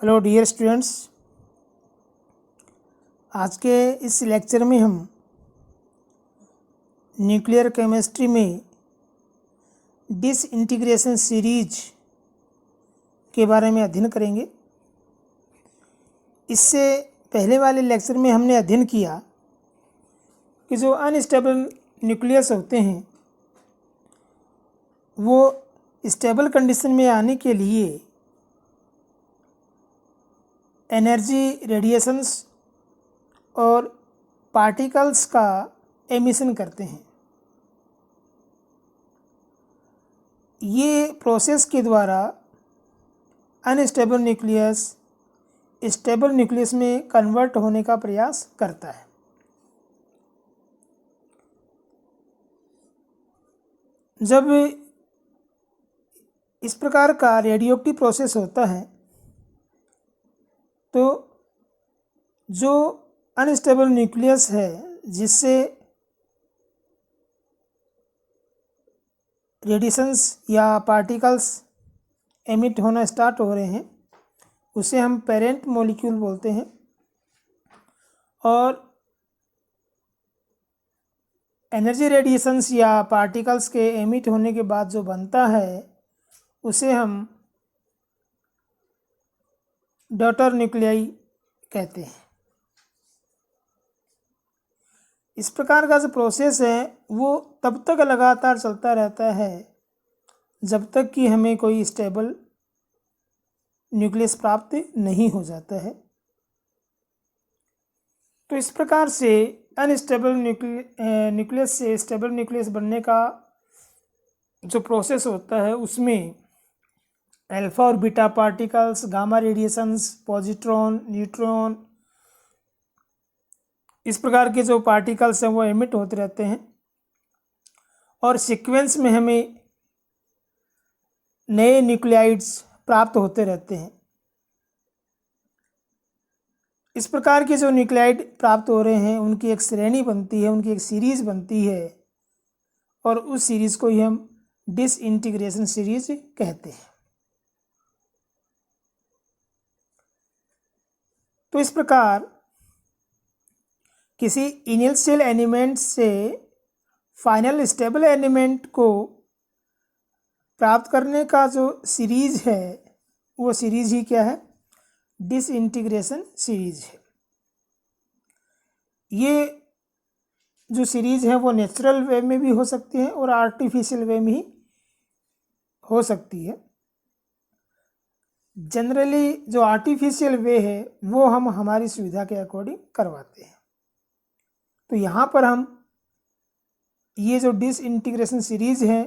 Hello dear students, आज के इस लेक्चर में हम न्यूक्लियर केमिस्ट्री में डिसइंटीग्रेशन सीरीज के बारे में अध्ययन करेंगे। इससे पहले वाले लेक्चर में हमने अध्ययन किया कि जो अनस्टेबल न्यूक्लियस होते हैं वो स्टेबल कंडीशन में आने के लिए एनर्जी रेडिएशंस और पार्टिकल्स का एमिशन करते हैं। ये प्रोसेस के द्वारा अनस्टेबल न्यूक्लियस स्टेबल न्यूक्लियस में कन्वर्ट होने का प्रयास करता है। जब इस प्रकार का रेडियोएक्टिव प्रोसेस होता है तो जो अनस्टेबल न्यूक्लियस है जिससे रेडिएशंस या पार्टिकल्स एमिट होना स्टार्ट हो रहे हैं उसे हम पेरेंट मॉलिक्यूल बोलते हैं, और एनर्जी रेडिएशंस या पार्टिकल्स के एमिट होने के बाद जो बनता है उसे हम डॉटर न्यूक्लियाई कहते हैं। इस प्रकार का जो प्रोसेस है वो तब तक लगातार चलता रहता है जब तक कि हमें कोई स्टेबल न्यूक्लियस प्राप्त नहीं हो जाता है। तो इस प्रकार से अनस्टेबल न्यूक्लियस से स्टेबल न्यूक्लियस बनने का जो प्रोसेस होता है उसमें अल्फा और beta particles, gamma radiations, positron, neutron, इस प्रकार के जो पार्टिकल्स हैं वो एमिट होते रहते हैं और सीक्वेंस में हमें नए न्यूक्लियाइड्स प्राप्त होते रहते हैं। इस प्रकार के जो न्यूक्लियाइड प्राप्त हो रहे हैं उनकी एक श्रेणी बनती है, उनकी एक सीरीज बनती है और उस सीरीज को ही हम डिसइंटीग्रेशन सीरीज कहते हैं। तो इस प्रकार किसी इनिशियल एलिमेंट से फाइनल स्टेबल एलिमेंट को प्राप्त करने का जो सीरीज है वो सीरीज ही क्या है? डिसइंटीग्रेशन सीरीज है। ये जो सीरीज है वो नेचुरल वे में भी हो सकती है और आर्टिफिशियल वे में ही हो सकती है। जनरली जो आर्टिफिशियल वे है वो हम हमारी सुविधा के अकॉर्डिंग करवाते हैं। तो यहाँ पर हम ये जो डिसइंटीग्रेशन सीरीज है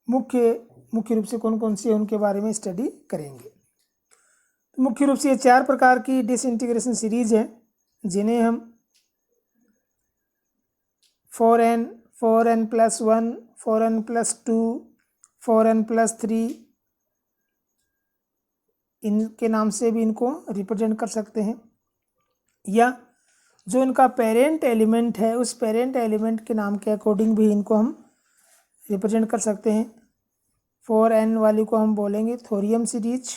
मुख्य रूप से कौन कौन सी है उनके बारे में स्टडी करेंगे। तो मुख्य रूप से ये 4 प्रकार की डिसइंटीग्रेशन सीरीज है जिन्हें हम 4n, 4n+1, 4n+2, 4n+3 इनके नाम से भी इनको रिप्रेजेंट कर सकते हैं, या जो इनका पेरेंट एलिमेंट है उस पेरेंट एलिमेंट के नाम के अकॉर्डिंग भी इनको हम रिप्रेजेंट कर सकते हैं। 4n वाली को हम बोलेंगे थोरियम सीरीज,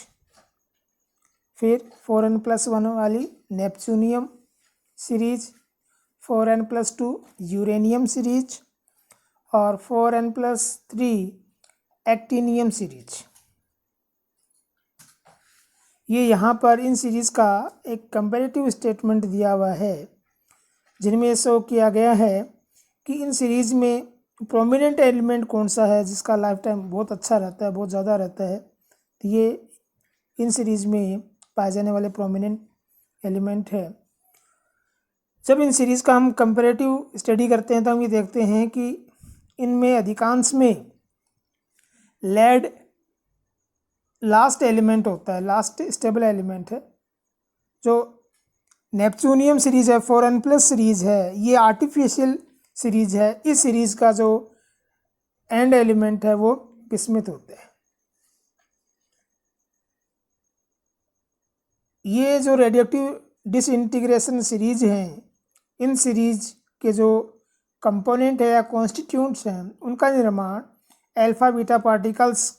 फिर 4n+1 वाली neptunium series, 4n+2 uranium series और 4n+3 एक्टिनियम सीरीज। ये यहाँ पर इन सीरीज़ का एक कंपैरेटिव स्टेटमेंट दिया हुआ है जिनमें शो किया गया है कि इन सीरीज़ में प्रोमिनेंट एलिमेंट कौन सा है जिसका लाइफ टाइम बहुत अच्छा रहता है, बहुत ज़्यादा रहता है। तो ये इन सीरीज़ में पाए जाने वाले प्रोमिनेंट एलिमेंट है। जब इन सीरीज़ का हम कंपैरेटिव स्टडी करते हैं तो हम ये देखते हैं कि इनमें अधिकांश में लेड लास्ट एलिमेंट होता है, लास्ट स्टेबल एलिमेंट है। जो नेपच्यूनियम सीरीज है, 4n+ सीरीज है, ये आर्टिफिशियल सीरीज है। इस सीरीज का जो एंड एलिमेंट है वो बिस्मिथ होते हैं। ये जो रेडियोएक्टिव डिसइंटीग्रेशन सीरीज हैं इन सीरीज के जो कंपोनेंट है या कॉन्स्टिट्यूंट्स हैं उनका निर्माण अल्फा बीटा पार्टिकल्स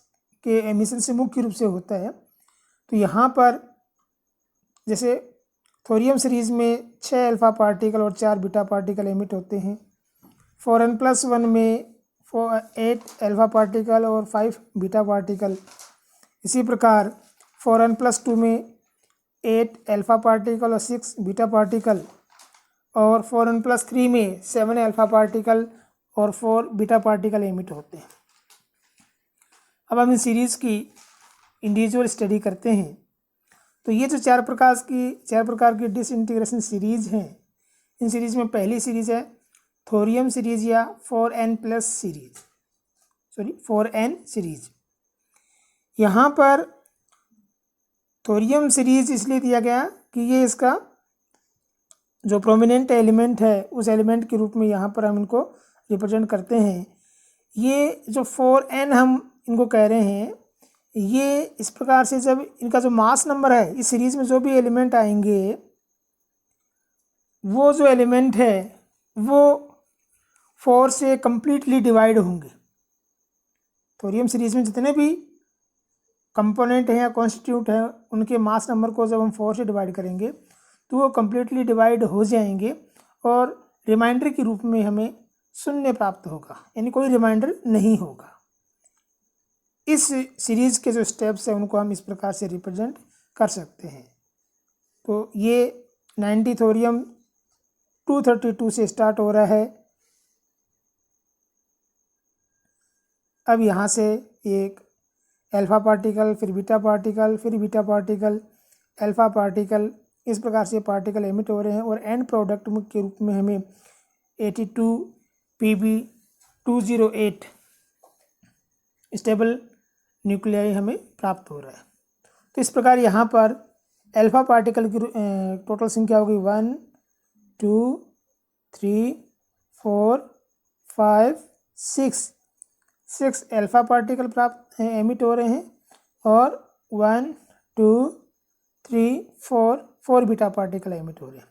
के एमिशन से मुख्य रूप से होता है। तो यहाँ पर जैसे थोरियम सीरीज़ में 6 अल्फ़ा पार्टिकल और 4 बीटा पार्टिकल एमिट होते हैं। 4n+1 में 8 अल्फ़ा पार्टिकल और 5 बीटा पार्टिकल। इसी प्रकार 4n+2 में 8 अल्फ़ा पार्टिकल और 6 बीटा पार्टिकल, और 4n+3 में 7 अल्फ़ा पार्टिकल और 4 बीटा पार्टिकल एमिट होते हैं। अब हम इस सीरीज़ की इंडिविजुअल स्टडी करते हैं। तो ये जो चार प्रकार की डिसइंटीग्रेशन सीरीज़ हैं, इन सीरीज़ में पहली सीरीज़ है थोरियम सीरीज़ या 4n+ सीरीज़, 4n सीरीज़। यहाँ पर थोरियम सीरीज़ इसलिए दिया गया कि ये इसका जो प्रोमिनेंट एलिमेंट है उस एलिमेंट के रूप में यहाँ पर हम इनको रिप्रेजेंट करते हैं। ये जो 4n हम इनको कह रहे हैं, ये इस प्रकार से जब इनका जो मास नंबर है, इस सीरीज़ में जो भी एलिमेंट आएंगे वो जो एलिमेंट है वो 4 से कम्प्लीटली डिवाइड होंगे। थोरियम सीरीज़ में जितने भी कंपोनेंट हैं या कॉन्स्टिट्यूट हैं, उनके मास नंबर को जब हम 4 से डिवाइड करेंगे तो वो कम्प्लीटली डिवाइड हो जाएंगे और रिमाइंडर के रूप में हमें शून्य प्राप्त होगा, यानी कोई रिमाइंडर नहीं होगा। इस सीरीज़ के जो स्टेप्स हैं उनको हम इस प्रकार से रिप्रेजेंट कर सकते हैं। तो ये 90 थोरियम 232 से स्टार्ट हो रहा है। अब यहाँ से एक अल्फ़ा पार्टिकल, फिर बीटा पार्टिकल, फिर बीटा पार्टिकल, अल्फ़ा पार्टिकल, इस प्रकार से पार्टिकल एमिट हो रहे हैं और एंड प्रोडक्ट के रूप में हमें 82 Pb208 स्टेबल न्यूक्लियाई हमें प्राप्त हो रहा है। तो इस प्रकार यहाँ पर अल्फ़ा पार्टिकल की टोटल संख्या होगी 1 2 3 4 5 6 अल्फ़ा पार्टिकल प्राप्त एमिट हो रहे हैं और 1 2 3 4 बीटा पार्टिकल एमिट हो रहे हैं।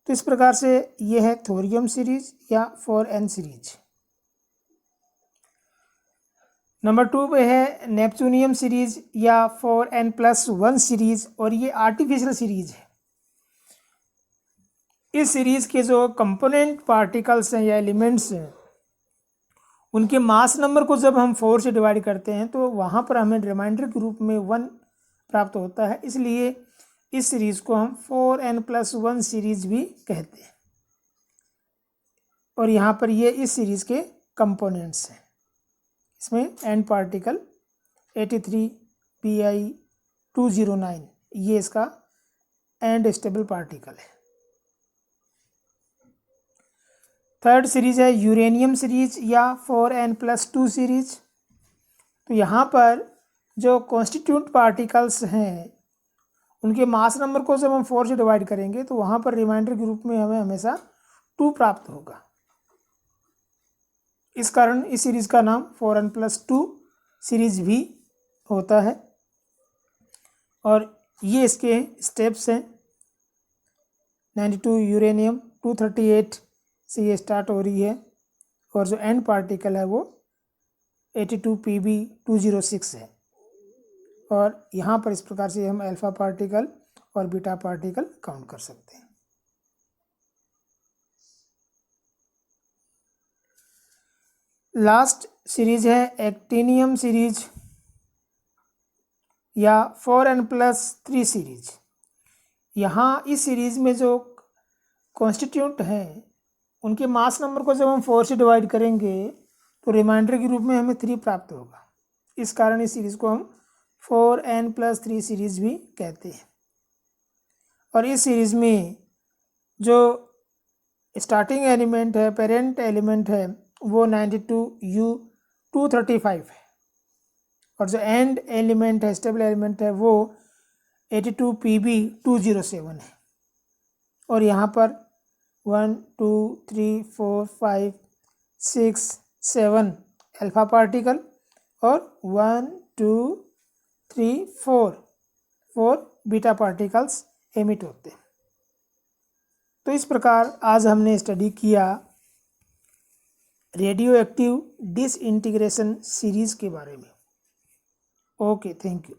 तो इस प्रकार से ये है थोरियम सीरीज या 4n सीरीज। नंबर 2 पे है नेपच्यूनियम सीरीज या 4n+1 सीरीज, और ये आर्टिफिशियल सीरीज है। इस सीरीज के जो कंपोनेंट पार्टिकल्स हैं या एलिमेंट्स हैं, उनके मास नंबर को जब हम 4 से डिवाइड करते हैं तो वहाँ पर हमें रिमाइंडर के रूप में 1 प्राप्त होता है। इसलिए इस सीरीज़ को हम 4n+1 सीरीज़ भी कहते हैं। और यहाँ पर ये इस सीरीज़ के कंपोनेंट्स हैं। इसमें एंड पार्टिकल 83 Pi209, ये इसका एंड स्टेबल पार्टिकल है। थर्ड सीरीज है यूरेनियम सीरीज या 4n+2 सीरीज। तो यहाँ पर जो कॉन्स्टिट्यूंट पार्टिकल्स हैं उनके मास नंबर को जब हम 4 से डिवाइड करेंगे तो वहाँ पर रिमाइंडर के रूप में हमें हमेशा 2 प्राप्त होगा। इस कारण इस सीरीज़ का नाम 4n+2 सीरीज भी होता है। और ये इसके स्टेप्स हैं। 92 यूरेनियम 238 से ये स्टार्ट हो रही है और जो एंड पार्टिकल है वो 82 Pb206 है। और यहाँ पर इस प्रकार से हम अल्फ़ा पार्टिकल और बीटा पार्टिकल काउंट कर सकते हैं। लास्ट सीरीज है एक्टिनियम सीरीज या 4n+3 सीरीज। यहाँ इस सीरीज में जो कॉन्स्टिट्यूंट हैं उनके मास नंबर को जब हम 4 से डिवाइड करेंगे तो रिमाइंडर के रूप में हमें 3 प्राप्त होगा। इस कारण इस सीरीज़ को हम 4n+3 सीरीज़ भी कहते हैं। और इस सीरीज़ में जो स्टार्टिंग एलिमेंट है, पेरेंट एलिमेंट है, वो 92U235 है और जो एंड एलिमेंट है, स्टेबल एलिमेंट है, वो 82 Pb207 है। और यहाँ पर 1 2 3 4 5 6 7 अल्फ़ा पार्टिकल और 1 2 3 4 बीटा पार्टिकल्स एमिट होते हैं। तो इस प्रकार आज हमने स्टडी किया रेडियो एक्टिव डिसइंटीग्रेशन सीरीज़ के बारे में। Okay, thank you.